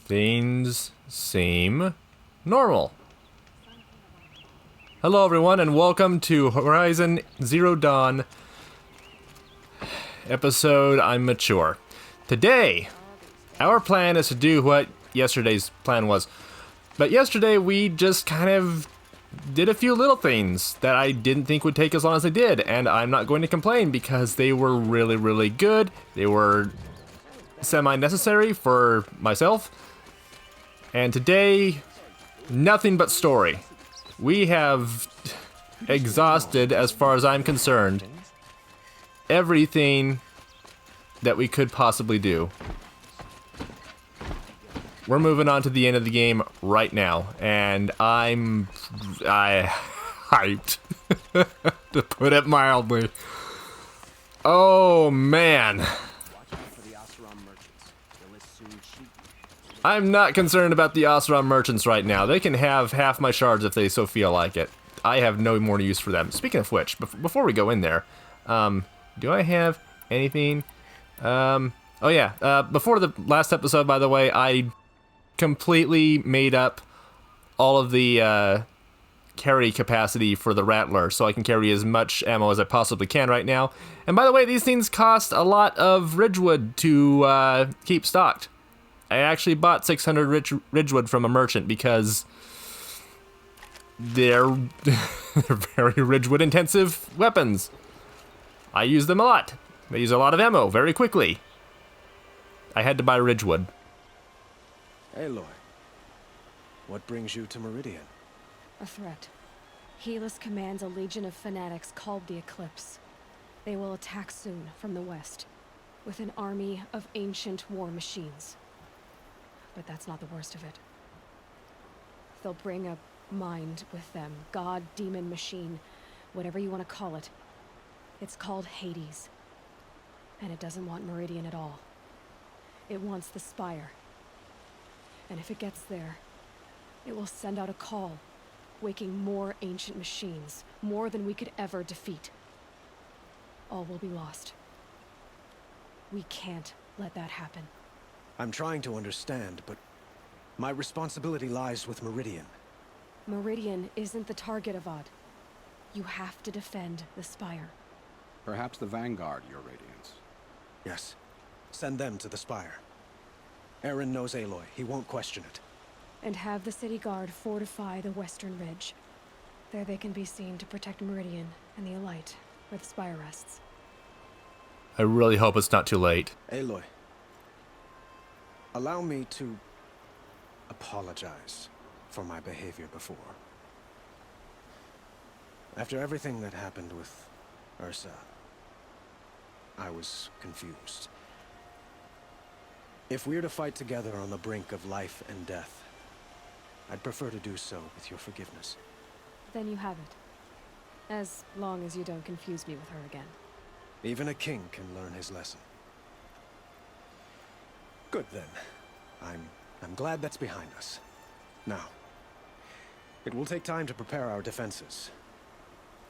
Things seem normal. Hello everyone and welcome to Horizon Zero Dawn episode I'm Mature. Today, our plan is to do what yesterday's plan was. But yesterday we just kind of did a few little things that I didn't think would take as long as they did, and I'm not going to complain because they were really, really good. They were semi-necessary for myself. And today, nothing but story. We have exhausted, as far as I'm concerned, everything that we could possibly do. We're moving on to the end of the game right now, and I hyped, to put it mildly. Oh man. I'm not concerned about the Oseram merchants right now. They can have half my shards if they so feel like it. I have no more use for them. Speaking of which, before we go in there, do I have anything? Oh yeah, before the last episode, by the way, I completely made up all of the carry capacity for the Rattler, so I can carry as much ammo as I possibly can right now. And by the way, these things cost a lot of Ridgewood to keep stocked. I actually bought 600 Ridgewood from a merchant because they're very Ridgewood intensive weapons. I use them a lot. They use a lot of ammo very quickly. I had to buy Ridgewood. Aloy, what brings you to Meridian? A threat. Helis commands a legion of fanatics called the Eclipse. They will attack soon from the west, with an army of ancient war machines. But that's not the worst of it. They'll bring a mind with them. God, demon, machine, whatever you want to call it. It's called Hades. And it doesn't want Meridian at all. It wants the Spire. And if it gets there, it will send out a call, waking more ancient machines, more than we could ever defeat. All will be lost. We can't let that happen. I'm trying to understand, but my responsibility lies with Meridian. Meridian isn't the target, Avad. You have to defend the Spire. Perhaps the Vanguard, Your Radiance. Yes. Send them to the Spire. Aaron knows Aloy. He won't question it. And have the City Guard fortify the Western Ridge. There they can be seen to protect Meridian and the Elite, where the Spire rests. I really hope it's not too late. Aloy, allow me to apologize for my behavior before. After everything that happened with Ursa, I was confused. If we're to fight together on the brink of life and death, I'd prefer to do so with your forgiveness. Then you have it. As long as you don't confuse me with her again. Even a king can learn his lesson. Good then. I'm glad that's behind us. Now, it will take time to prepare our defenses.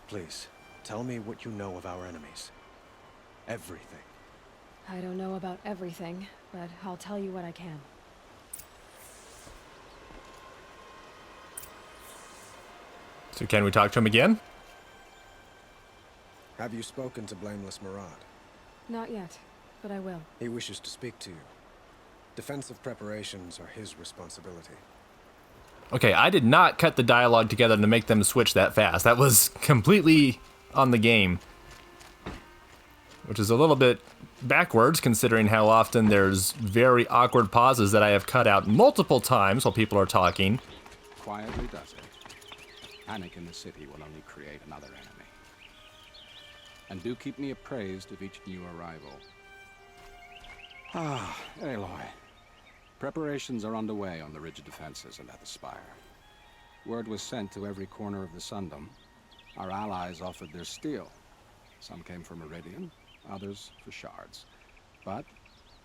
Please, tell me what you know of our enemies. Everything. I don't know about everything, but I'll tell you what I can. So can we talk to him again? Have you spoken to Blameless Murad? Not yet, but I will. He wishes to speak to you. Defensive preparations are his responsibility. Okay, I did not cut the dialogue together to make them switch that fast. That was completely on the game. Which is a little bit backwards, considering how often there's very awkward pauses that I have cut out multiple times while people are talking. Quietly does it. Panic in the city will only create another enemy. And do keep me appraised of each new arrival. Ah, Aloy. Preparations are underway on the ridge defenses and at the Spire. Word was sent to every corner of the Sundom. Our allies offered their steel. Some came for Meridian, others for shards. But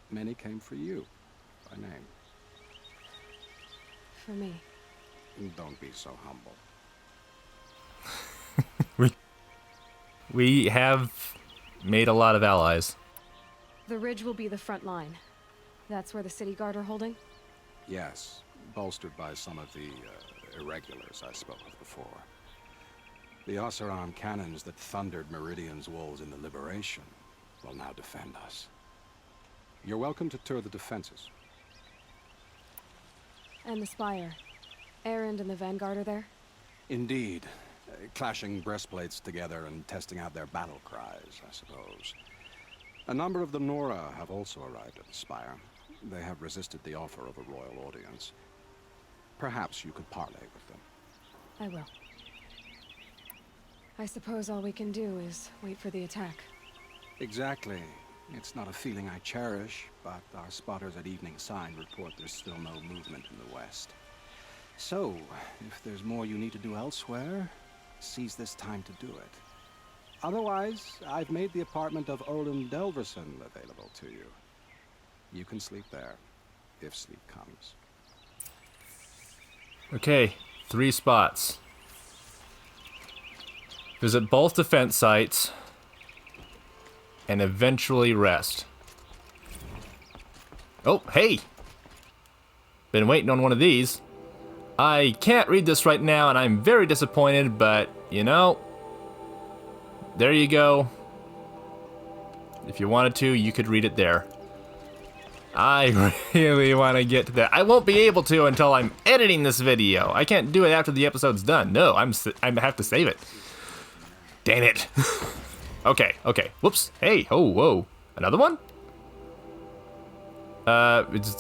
many came for you, by name. For me. Don't be so humble. We have made a lot of allies. The ridge will be the front line. That's where the City Guard are holding? Yes, bolstered by some of the irregulars I spoke of before. The Oseram cannons that thundered Meridian's walls in the Liberation will now defend us. You're welcome to tour the defenses. And the Spire. Erend and the Vanguard are there? Indeed. Clashing breastplates together and testing out their battle cries, I suppose. A number of the Nora have also arrived at the Spire. They have resisted the offer of a royal audience. Perhaps you could parley with them. I will. I suppose all we can do is wait for the attack. Exactly. It's not a feeling I cherish, but our spotters at Evening Sign report there's still no movement in the west. So, if there's more you need to do elsewhere, seize this time to do it. Otherwise, I've made the apartment of Olin Delverson available to you. You can sleep there, if sleep comes. Okay, 3 spots. Visit both defense sites and eventually rest. Oh, hey! Been waiting on one of these. I can't read this right now and I'm very disappointed, but, you know, there you go. If you wanted to, you could read it there. I really want to get to that. I won't be able to until I'm editing this video. I can't do it after the episode's done. No, I have to save it. Dang it. Okay. Whoops. Hey, oh, whoa. Another one?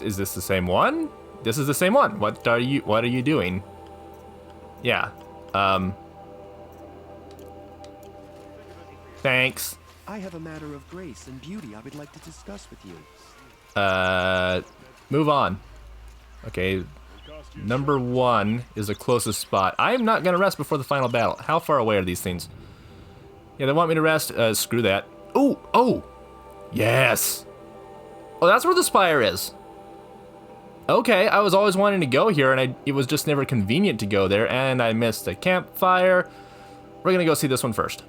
Is this the same one? This is the same one. What are you doing? Yeah. Thanks. I have a matter of grace and beauty I would like to discuss with you. Move on. Okay. Number 1 is the closest spot. I'm not gonna rest before the final battle. How far away are these things? Yeah, they want me to rest. Screw that. Ooh, oh! Yes! Oh, that's where the Spire is. Okay, I was always wanting to go here, and it was just never convenient to go there, and I missed the campfire. We're gonna go see this one first.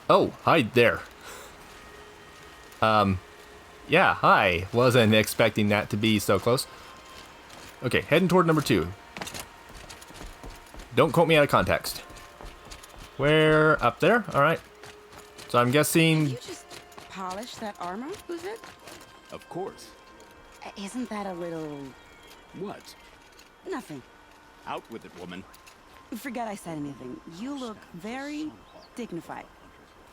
Oh, hi there. Yeah, hi. Wasn't expecting that to be so close. Okay, heading toward number 2. Don't quote me out of context. Where? Up there? Alright. So I'm guessing... You just polished that armor, was it? Of course. Isn't that a little... What? Nothing. Out with it, woman. Forget I said anything. You look very dignified.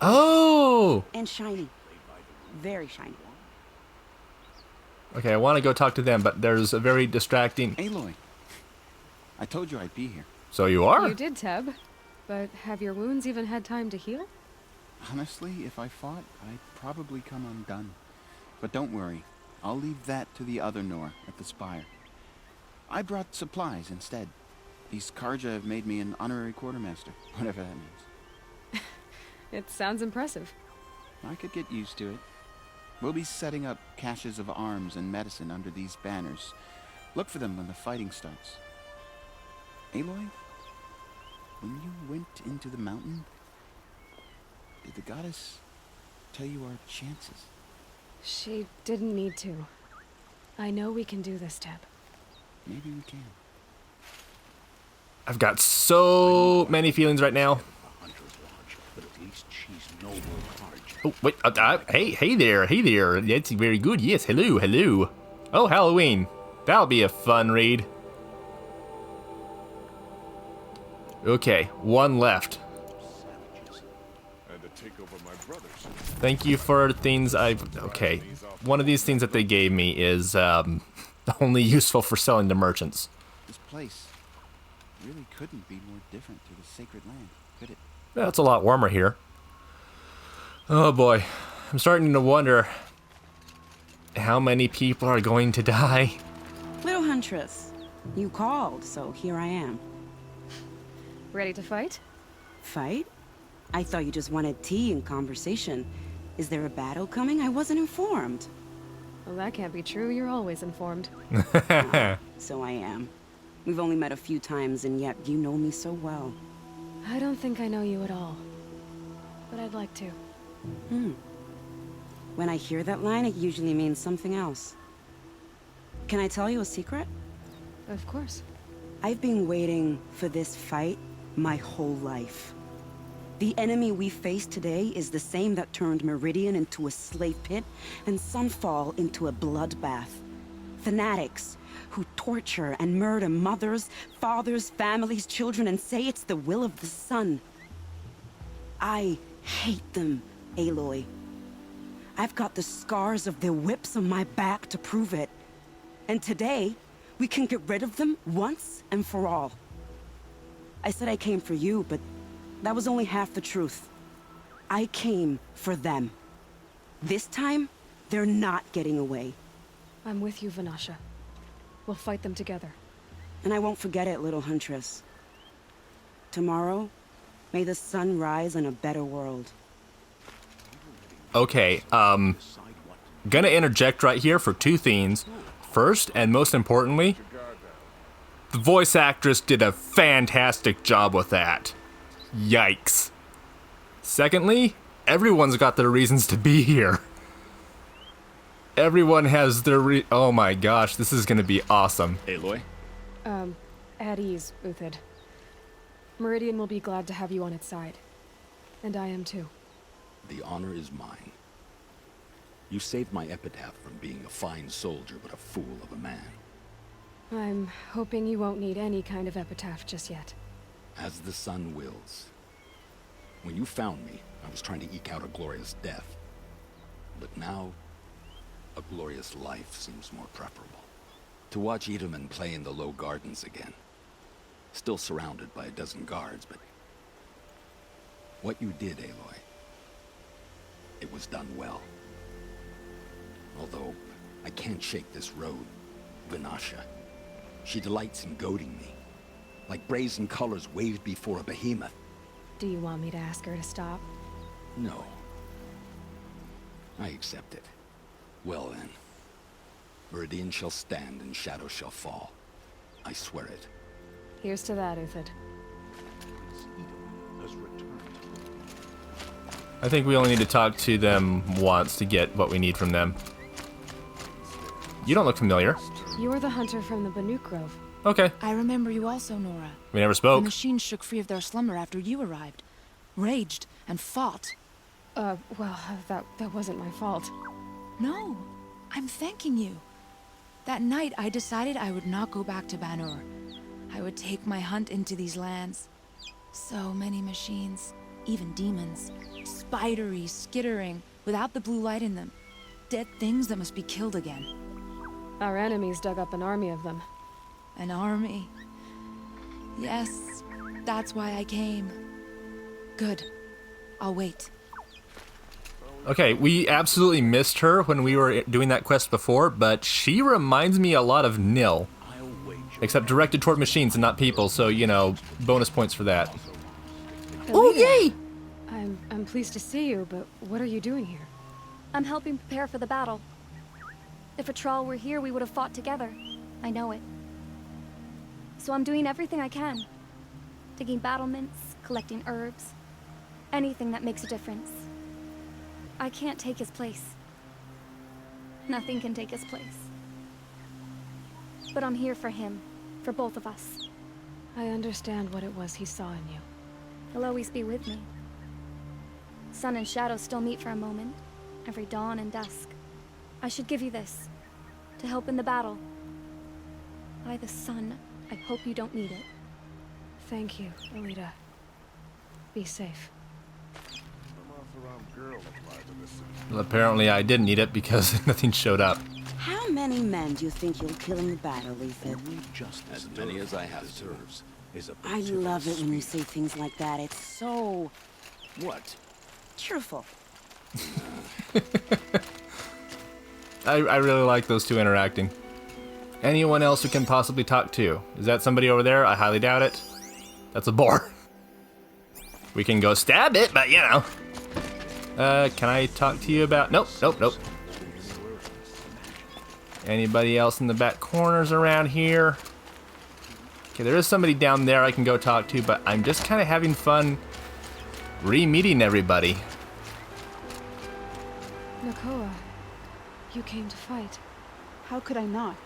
Oh! And shiny. Very shiny. Okay, I want to go talk to them, but there's a very distracting... Aloy. I told you I'd be here. So you are? You did, Teb. But have your wounds even had time to heal? Honestly, if I fought, I'd probably come undone. But don't worry. I'll leave that to the other Nor at the Spire. I brought supplies instead. These Karja have made me an honorary quartermaster, whatever that means. It sounds impressive. I could get used to it. We'll be setting up caches of arms and medicine under these banners. Look for them when the fighting starts. Aloy, when you went into the mountain, did the goddess tell you our chances? She didn't need to. I know we can do this, Teb. Maybe we can. I've got so many feelings right now. Oh, wait, hey there, that's very good, yes, hello. Oh, Halloween, that'll be a fun read. Okay, 1 left. Thank you for things okay, one of these things that they gave me is, only useful for selling to merchants. This place really couldn't be more different to the sacred land, could it? Well, it's a lot warmer here. Oh boy, I'm starting to wonder how many people are going to die. Little Huntress, you called, so here I am. Ready to fight? Fight? I thought you just wanted tea and conversation. Is there a battle coming? I wasn't informed. Well, that can't be true. You're always informed. So I am. We've only met a few times, and yet you know me so well. I don't think I know you at all. But I'd like to. When I hear that line, it usually means something else. Can I tell you a secret? Of course. I've been waiting for this fight my whole life. The enemy we face today is the same that turned Meridian into a slave pit and Sunfall into a bloodbath. Fanatics who torture and murder mothers, fathers, families, children, and say it's the will of the sun. I hate them, Aloy. I've got the scars of their whips on my back to prove it. And today, we can get rid of them once and for all. I said I came for you, but that was only half the truth. I came for them. This time, they're not getting away. I'm with you, Vanasha. We'll fight them together. And I won't forget it, little huntress. Tomorrow, may the sun rise in a better world. Okay, gonna interject right here for two things. First, and most importantly, the voice actress did a fantastic job with that. Yikes. Secondly, everyone's got their reasons to be here. Everyone has their oh my gosh, this is gonna be awesome. Aloy? At ease, Uthid. Meridian will be glad to have you on its side. And I am too. The honor is mine. You saved my epitaph from being a fine soldier, but a fool of a man. I'm hoping you won't need any kind of epitaph just yet. As the sun wills. When you found me, I was trying to eke out a glorious death. But now, a glorious life seems more preferable. To watch Edelman play in the low gardens again. Still surrounded by a dozen guards, but... what you did, Aloy, it was done well. Although, I can't shake this road, Vanasha. She delights in goading me. Like brazen colors waved before a behemoth. Do you want me to ask her to stop? No. I accept it. Well then. Meridian shall stand and shadow shall fall. I swear it. Here's to that, Uthid. I think we only need to talk to them once to get what we need from them. You don't look familiar. You're the hunter from the Banuk Grove. Okay, I remember you also, Nora. we never The spoke. machines shook free of their slumber after you arrived. Raged and fought. Well, that wasn't my fault. No, I'm thanking you. That night, I decided I would not go back to Banur. I would take my hunt into these lands. So many machines, even demons. Spidery, skittering, without the blue light in them. Dead things that must be killed again. Our enemies dug up an army of them. An army. Yes, that's why I came. Good. I'll wait. Okay, we absolutely missed her when we were doing that quest before, but she reminds me a lot of Nil. Except directed toward machines and not people, so, you know, bonus points for that. Oh, yay! I'm pleased to see you, but what are you doing here? I'm helping prepare for the battle. If Atral were here, we would have fought together. I know it. So I'm doing everything I can. Digging battlements, collecting herbs. Anything that makes a difference. I can't take his place. Nothing can take his place. But I'm here for him. For both of us. I understand what it was he saw in you. He'll always be with me. Sun and shadow still meet for a moment. Every dawn and dusk. I should give you this. To help in the battle. By the sun, I hope you don't need it. Thank you, Alita. Be safe. Well, apparently I didn't need it because nothing showed up. How many men do you think you'll kill in the battle, Ethan? As many as I have to. I love it when you say things like that. It's so What? cheerful. I really like those two interacting. Anyone else we can possibly talk to? Is that somebody over there? I highly doubt it. That's a boar. We can go stab it, but you know. Can I talk to you about... Nope. Anybody else in the back corners around here? Okay, there is somebody down there I can go talk to, but I'm just kind of having fun re-meeting everybody. Nakoa, you came to fight. How could I not?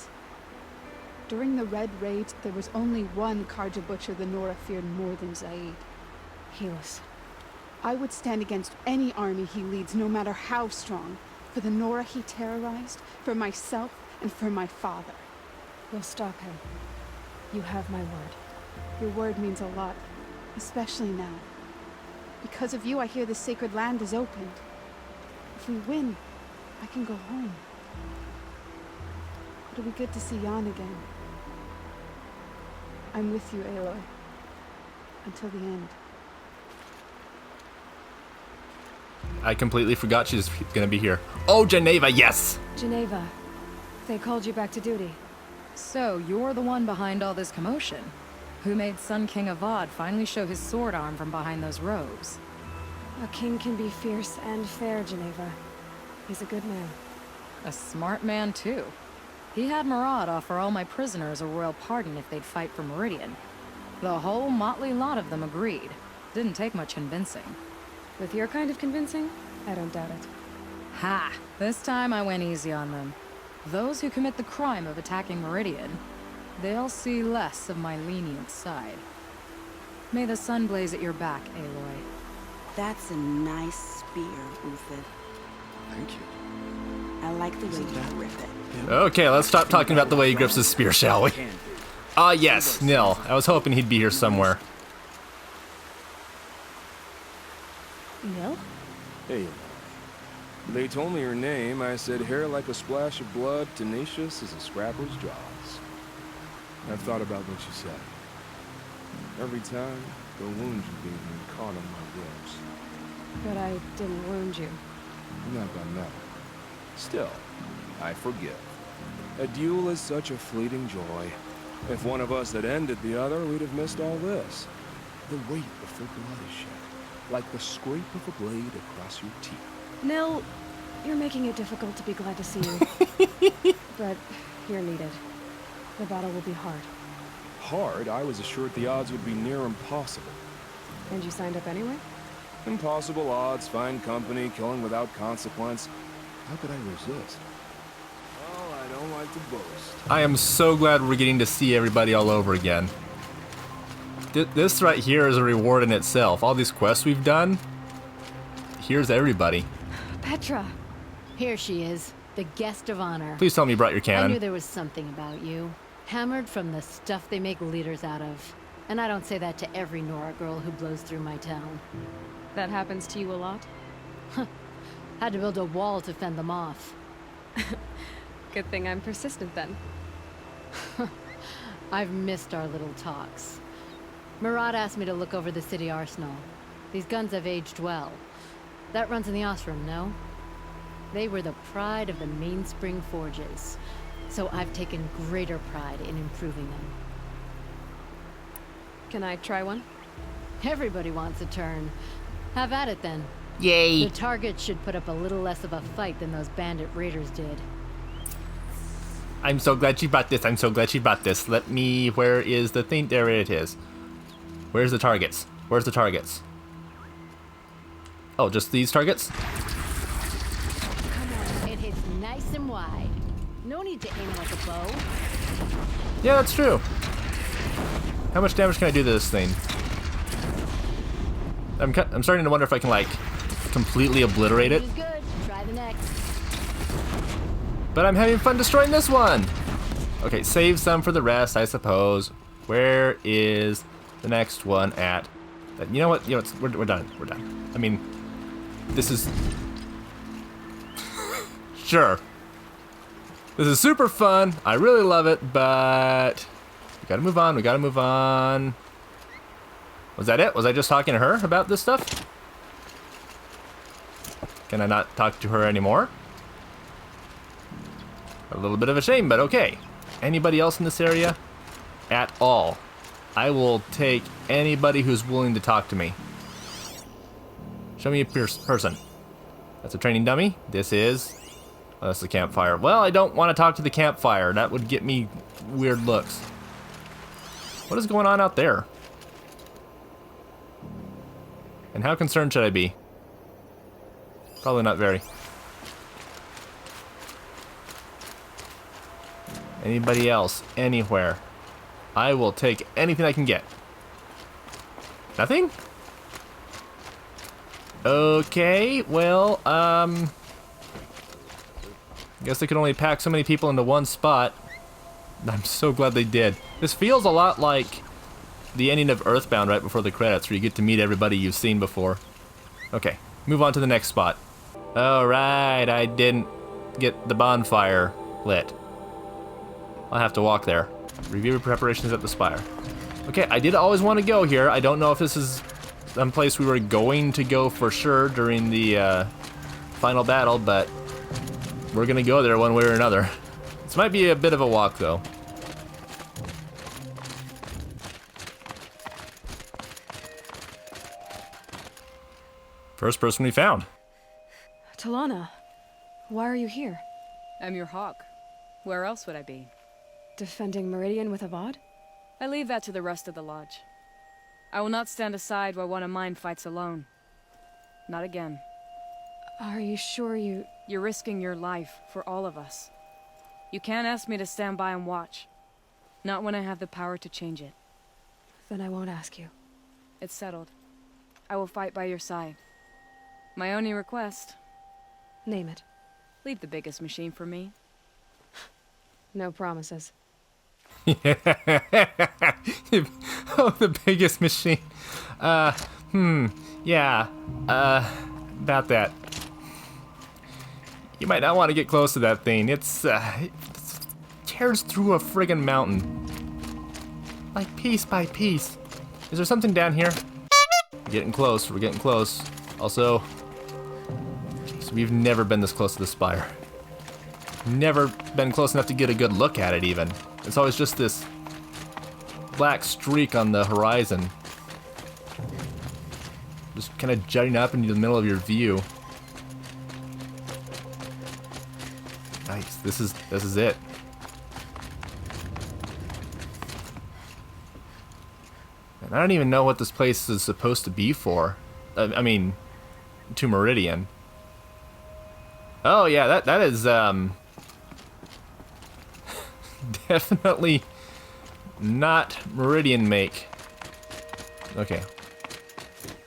During the Red Raids, there was only one Karja Butcher the Nora feared more than Zaid. Helis. I would stand against any army he leads, no matter how strong. For the Nora he terrorized, for myself, and for my father. You'll stop him. You have my word. Your word means a lot, especially now. Because of you, I hear the sacred land is opened. If we win, I can go home. It'll be good to see Jan again. I'm with you, Aloy. Until the end. I completely forgot she's gonna be here. Oh, Geneva, yes! Geneva. They called you back to duty. So, you're the one behind all this commotion? Who made Sun King Avad finally show his sword arm from behind those robes? A king can be fierce and fair, Geneva. He's a good man. A smart man, too. He had Murad offer all my prisoners a royal pardon if they'd fight for Meridian. The whole motley lot of them agreed. Didn't take much convincing. With your kind of convincing, I don't doubt it. Ha! This time I went easy on them. Those who commit the crime of attacking Meridian, they'll see less of my lenient side. May the sun blaze at your back, Aloy. That's a nice spear, Uthid. Thank you. I like the way you grip it. Okay, let's stop talking about the way he grips his spear, shall we? Ah, yes, Nil. I was hoping he'd be here somewhere. Nil? Hey, they told me her name. I said hair like a splash of blood, tenacious as a scrapper's jaws. I've thought about what you said. Every time, the wound you gave me caught on my ribs. But I didn't wound you. Not by metal. Still, I forgive. A duel is such a fleeting joy. If one of us had ended the other, we'd have missed all this. The weight of the blood is shed, like the scrape of a blade across your teeth. Nil, you're making it difficult to be glad to see you. But you're needed. The battle will be hard. Hard? I was assured the odds would be near impossible. And you signed up anyway? Impossible odds, fine company, killing without consequence. How could I resist? Well, I don't like to boast. I am so glad we're getting to see everybody all over again. This right here is a reward in itself. All these quests we've done, here's everybody. Petra! Here she is, the guest of honor. Please tell me you brought your I cannon. knew there was something about you. Hammered from the stuff they make leaders out of. And I don't say that to every Nora girl who blows through my town. That happens to you a lot? Had to build a wall to fend them off. Good thing I'm persistent then. I've missed our little talks. Murad asked me to look over the city arsenal. These guns have aged well. That runs in the Osram, no? They were the pride of the Mainspring Forges. So I've taken greater pride in improving them. Can I try one? Everybody wants a turn. Have at it then. Yay! The target should put up a little less of a fight than those bandit raiders did. I'm so glad she brought this. I'm so glad she brought this. Let me... Where is the thing? There it is. Where's the targets? Where's the targets? Oh, just these targets? Come on, it hits nice and wide. No need to aim it like a bow. Yeah, that's true. How much damage can I do to this thing? I'm starting to wonder if I can, like, completely obliterate it. Good. Try the next. But I'm having fun destroying this one! Okay, save some for the rest, I suppose. Where is the next one at? You know what? You know what? We're done. We're done. I mean, this is... Sure. This is super fun. I really love it, but... We gotta move on. We gotta move on. Was that it? Was I just talking to her about this stuff? Can I not talk to her anymore? A little bit of a shame, but okay. Anybody else in this area? At all. I will take anybody who's willing to talk to me. Show me a person. That's a training dummy. This is... Oh, that's the campfire. Well, I don't want to talk to the campfire. That would get me weird looks. What is going on out there? And how concerned should I be? Probably not very. Anybody else? Anywhere? I will take anything I can get. Nothing? Okay, well, guess they could only pack so many people into one spot. I'm so glad they did. This feels a lot like the ending of Earthbound right before the credits, where you get to meet everybody you've seen before. Okay, move on to the next spot. Alright, I didn't get the bonfire lit. I'll have to walk there. Review preparations at the spire. Okay, I did always want to go here. I don't know if this is some place we were going to go for sure during the final battle, but we're gonna go there one way or another. This might be a bit of a walk, though. First person we found. Talana, why are you here? I'm your hawk. Where else would I be? Defending Meridian with Avad? I leave that to the rest of the lodge. I will not stand aside while one of mine fights alone. Not again. Are you sure you... You're risking your life for all of us. You can't ask me to stand by and watch. Not when I have the power to change it. Then I won't ask you. It's settled. I will fight by your side. My only request... Name it. Leave the biggest machine for me. No promises. Oh, the biggest machine. Yeah. About that. You might not want to get close to that thing. It tears through a friggin' mountain. Like piece by piece. Is there something down here? We're getting close. We're getting close. Also, so we've never been this close to the spire. Never been close enough to get a good look at it, even. It's always just this black streak on the horizon. Just kind of jutting up into the middle of your view. Nice. This is it. And I don't even know what this place is supposed to be for. I mean, to Meridian. Oh yeah, that is definitely not Meridian make. Okay.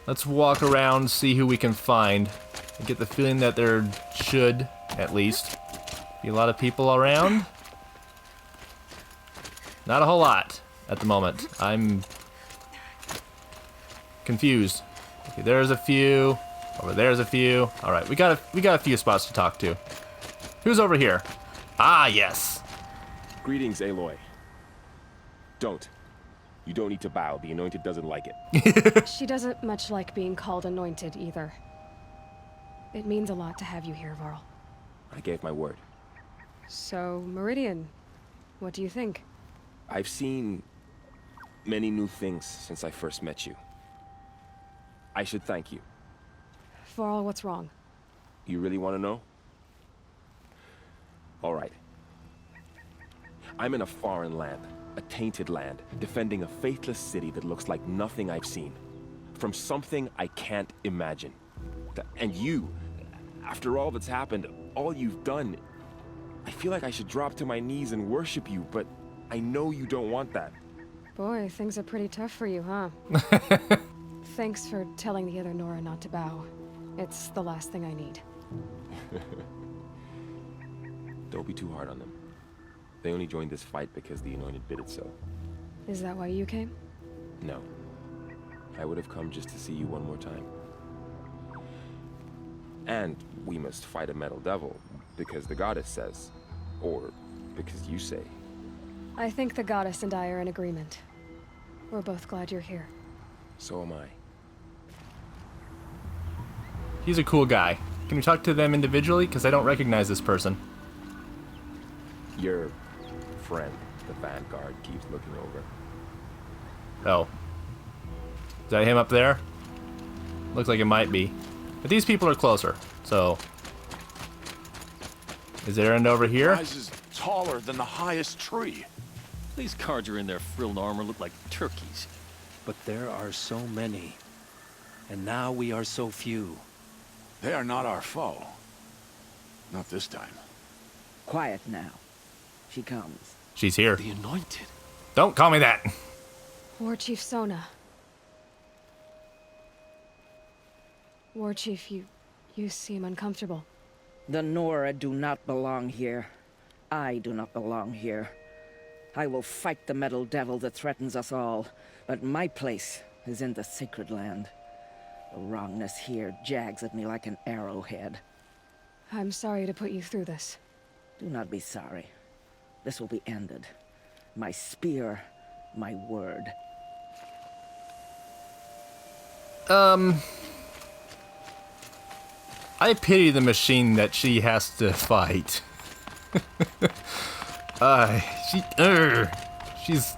Let's walk around, see who we can find. I get the feeling that there should, at least, be a lot of people around. Not a whole lot at the moment. I'm confused. Okay, there's a few. Over there's a few. All right, we got a few spots to talk to. Who's over here? Ah, yes. Greetings, Aloy. Don't. You don't need to bow. The Anointed doesn't like it. She doesn't much like being called Anointed, either. It means a lot to have you here, Varl. I gave my word. So, Meridian, what do you think? I've seen many new things since I first met you. I should thank you. Varl, what's wrong? You really want to know? All right. I'm in a foreign land, a tainted land, defending a faithless city that looks like nothing I've seen. From something I can't imagine. And you, after all that's happened, all you've done, I feel like I should drop to my knees and worship you, but I know you don't want that. Boy, things are pretty tough for you, huh? Thanks for telling the other Nora not to bow. It's the last thing I need. Don't be too hard on them. They only joined this fight because the Anointed bid it so. Is that why you came? No. I would have come just to see you one more time. And we must fight a metal devil, because the goddess says. Or because you say. I think the goddess and I are in agreement. We're both glad you're here. So am I. He's a cool guy. Can we talk to them individually? Because I don't recognize this person. Your friend, the Vanguard, keeps looking over. Oh. Is that him up there? Looks like it might be. But these people are closer, so... Is there end over here? Rises taller than the highest tree. These guards are in their frilled armor look like turkeys. But there are so many. And now we are so few. They are not our foe. Not this time. Quiet now. She comes. She's here. The Anointed. Don't call me that. War Chief Sona. War Chief, you seem uncomfortable. The Nora do not belong here. I do not belong here. I will fight the metal devil that threatens us all, but my place is in the sacred land. The wrongness here jags at me like an arrowhead. I'm sorry to put you through this. Do not be sorry. This will be ended. My spear, my word. I pity the machine that she has to fight. She's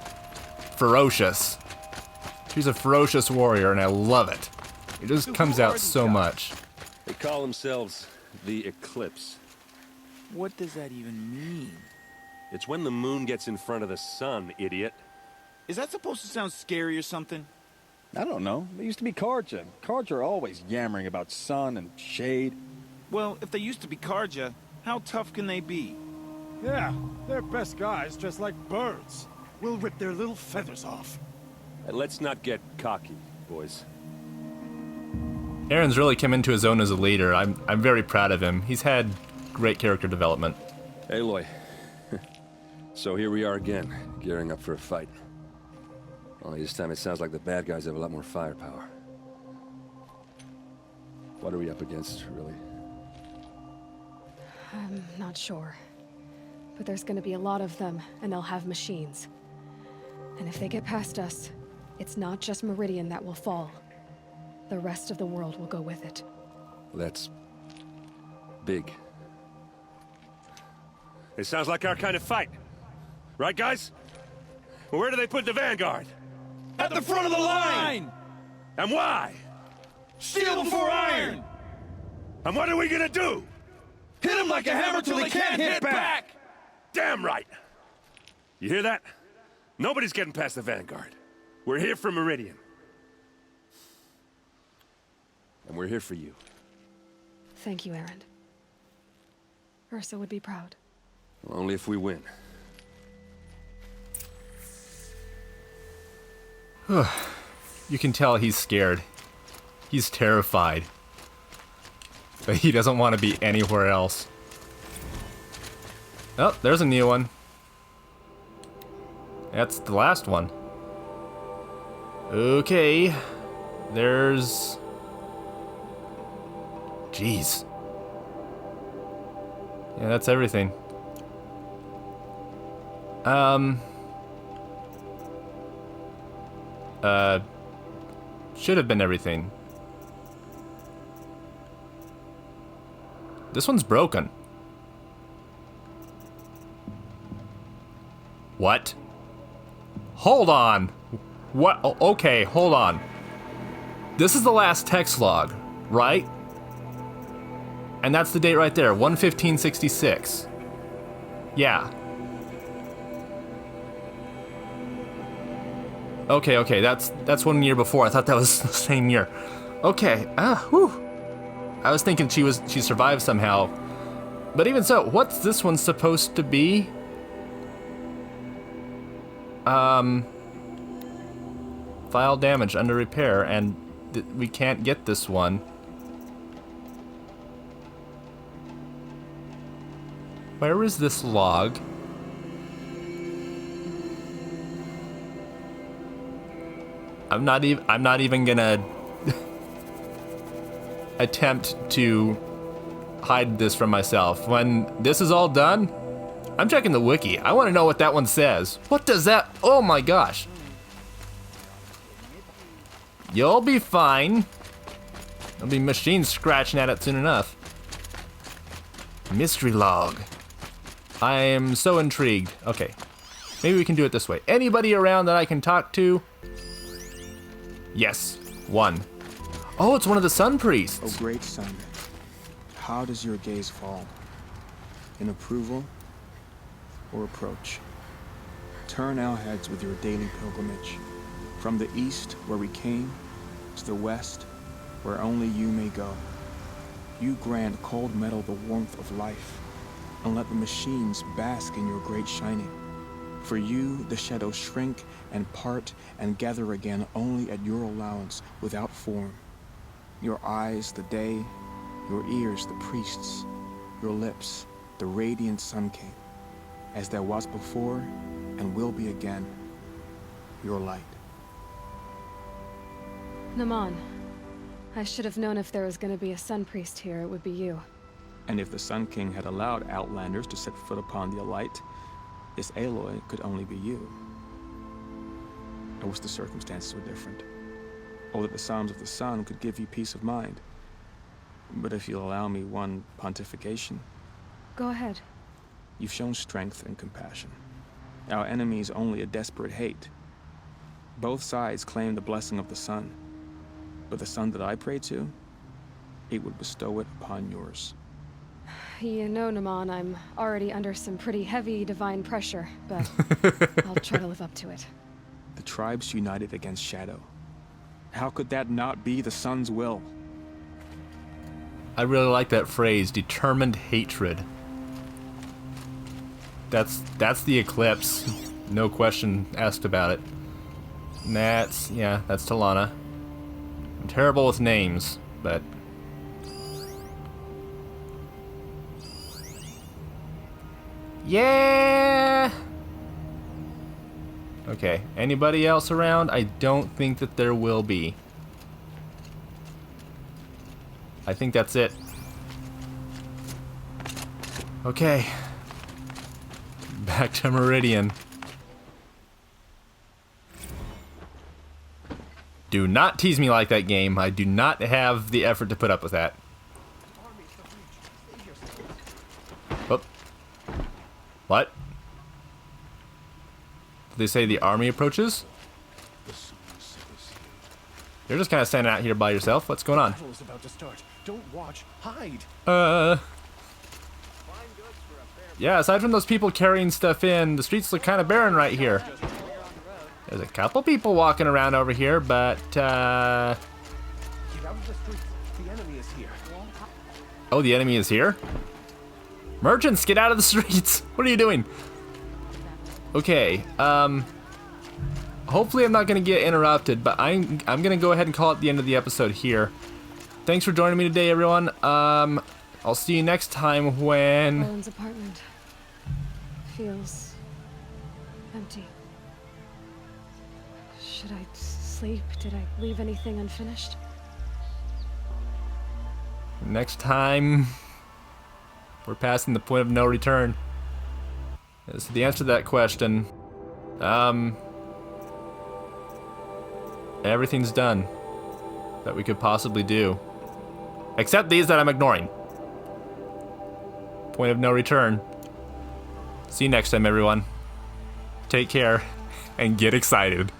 ferocious. She's a ferocious warrior, and I love it. It just comes out so much. They call themselves the Eclipse. What does that even mean? It's when the moon gets in front of the sun, idiot. Is that supposed to sound scary or something? I don't know. They used to be Karja. Karja are always yammering about sun and shade. Well, if they used to be Karja, how tough can they be? Yeah, they're best guys dressed like birds. We'll rip their little feathers off. Let's not get cocky, boys. Aaron's really come into his own as a leader. I'm very proud of him. He's had great character development. Aloy. So here we are again, gearing up for a fight. Only this time it sounds like the bad guys have a lot more firepower. What are we up against, really? I'm not sure. But there's gonna be a lot of them, and they'll have machines. And if they get past us, it's not just Meridian that will fall. The rest of the world will go with it. That's big. It sounds like our kind of fight. Right, guys? Well, where do they put the Vanguard? At the front of the line! And why? Steel before iron! And what are we gonna do? Hit them like a hammer till they can't hit back! Damn right! You hear that? Nobody's getting past the Vanguard. We're here for Meridian. And we're here for you. Thank you, Aaron. Ursa would be proud. Well, only if we win. You can tell he's scared. He's terrified. But he doesn't want to be anywhere else. Oh, there's a new one. That's the last one. Okay. There's... Jeez. Yeah, that's everything. Should have been everything. This one's broken. What? Hold on. What? Oh, okay, hold on. This is the last text log, right? And that's the date right there, 1/15/66. Yeah. Okay, that's 1 year before. I thought that was the same year. Okay, whew. I was thinking she survived somehow. But even so, what's this one supposed to be? File damage under repair, and we can't get this one. Where is this log? I'm not even gonna attempt to hide this from myself. When this is all done, I'm checking the wiki. I want to know what that one says. What does that? Oh my gosh. You'll be fine. There'll be machines scratching at it soon enough. Mystery log. I am so intrigued. Okay. Maybe we can do it this way. Anybody around that I can talk to? Yes. One. Oh, it's one of the sun priests. Oh, great sun. How does your gaze fall? In approval or reproach? Turn our heads with your daily pilgrimage. From the east, where we came, to the west, where only you may go. You grant cold metal the warmth of life, and let the machines bask in your great shining. For you, the shadows shrink and part and gather again only at your allowance, without form. Your eyes, the day, your ears, the priests, your lips, the radiant Sun King, as there was before and will be again, your light. Naman, I should have known if there was going to be a Sun Priest here, it would be you. And if the Sun King had allowed Outlanders to set foot upon the Alight, this Aloy could only be you. I wish the circumstances were different, or that the Psalms of the Sun could give you peace of mind. But if you'll allow me one pontification... Go ahead. You've shown strength and compassion. Our enemy is only a desperate hate. Both sides claim the blessing of the sun, but the sun that I pray to, it would bestow it upon yours. You know, Naman, I'm already under some pretty heavy divine pressure, but I'll try to live up to it. The tribes united against Shadow. How could that not be the sun's will? I really like that phrase, determined hatred. That's the Eclipse. No question asked about it. And that's Talana. I'm terrible with names, but... Yeah! Okay, anybody else around? I don't think that there will be. I think that's it. Okay. Back to Meridian. Do not tease me like that, game. I do not have the effort to put up with that. Oh. What? Did they say the army approaches? You're just kind of standing out here by yourself. What's going on? Battle is about to start. Don't watch. Hide. Yeah, aside from those people carrying stuff in, the streets look kind of barren right here. There's a couple people walking around over here, but, Get out of the streets. The enemy is here. Oh, the enemy is here? Merchants, get out of the streets! What are you doing? Okay, hopefully I'm not gonna get interrupted, but I'm gonna go ahead and call it the end of the episode here. Thanks for joining me today, everyone. I'll see you next time when... Owen's apartment feels empty. Should I sleep? Did I leave anything unfinished? Next time, we're passing the point of no return. So the answer to that question, everything's done that we could possibly do. Except these that I'm ignoring. Point of no return. See you next time, everyone. Take care, and get excited.